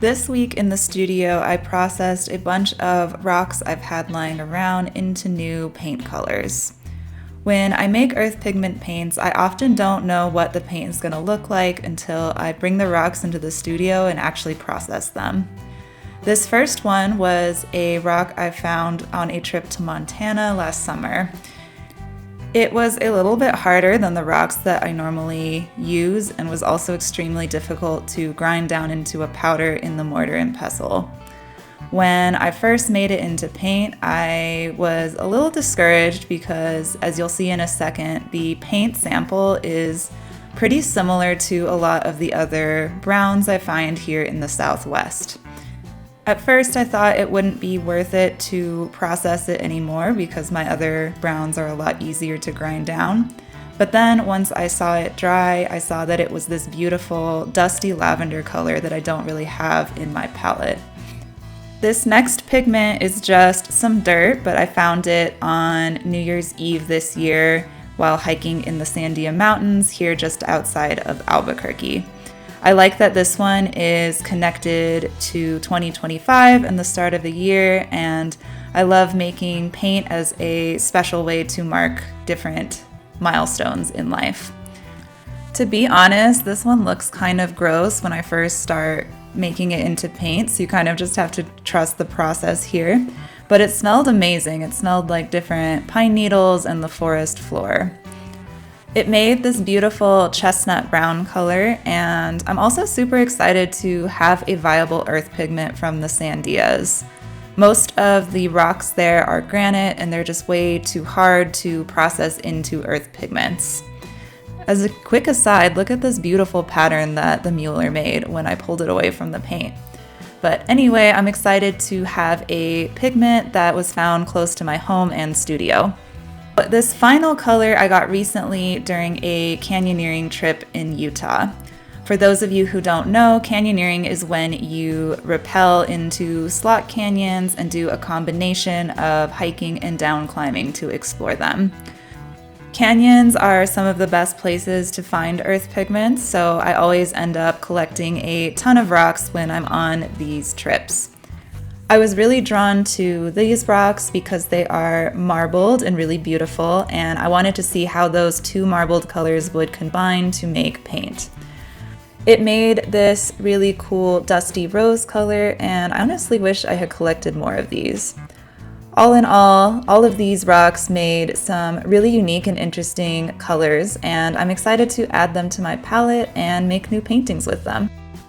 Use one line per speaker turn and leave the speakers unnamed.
This week in the studio, I processed a bunch of rocks I've had lying around into new paint colors. When I make earth pigment paints, I often don't know what the paint is going to look like until I bring the rocks into the studio and actually process them. This first one was a rock I found on a trip to Montana last summer. It was a little bit harder than the rocks that I normally use and was also extremely difficult to grind down into a powder in the mortar and pestle. When I first made it into paint, I was a little discouraged because, as you'll see in a second, the paint sample is pretty similar to a lot of the other browns I find here in the Southwest. At first, I thought it wouldn't be worth it to process it anymore because my other browns are a lot easier to grind down. But then once I saw it dry, I saw that it was this beautiful dusty lavender color that I don't really have in my palette. This next pigment is just some dirt, but I found it on New Year's Eve this year while hiking in the Sandia Mountains here just outside of Albuquerque. I like that this one is connected to 2025 and the start of the year, and I love making paint as a special way to mark different milestones in life. To be honest, this one looks kind of gross when I first start making it into paint, so you kind of just have to trust the process here. But it smelled amazing. It smelled like different pine needles and the forest floor. It made this beautiful chestnut brown color, and I'm also super excited to have a viable earth pigment from the Sandias. Most of the rocks there are granite and they're just way too hard to process into earth pigments. As a quick aside, look at this beautiful pattern that the Mueller made when I pulled it away from the paint. But anyway, I'm excited to have a pigment that was found close to my home and studio. But this final color I got recently during a canyoneering trip in Utah. For those of you who don't know, canyoneering is when you rappel into slot canyons and do a combination of hiking and down climbing to explore them. Canyons are some of the best places to find earth pigments, so I always end up collecting a ton of rocks when I'm on these trips. I was really drawn to these rocks because they are marbled and really beautiful, and I wanted to see how those two marbled colors would combine to make paint. It made this really cool dusty rose color, and I honestly wish I had collected more of these. All in all of these rocks made some really unique and interesting colors, and I'm excited to add them to my palette and make new paintings with them.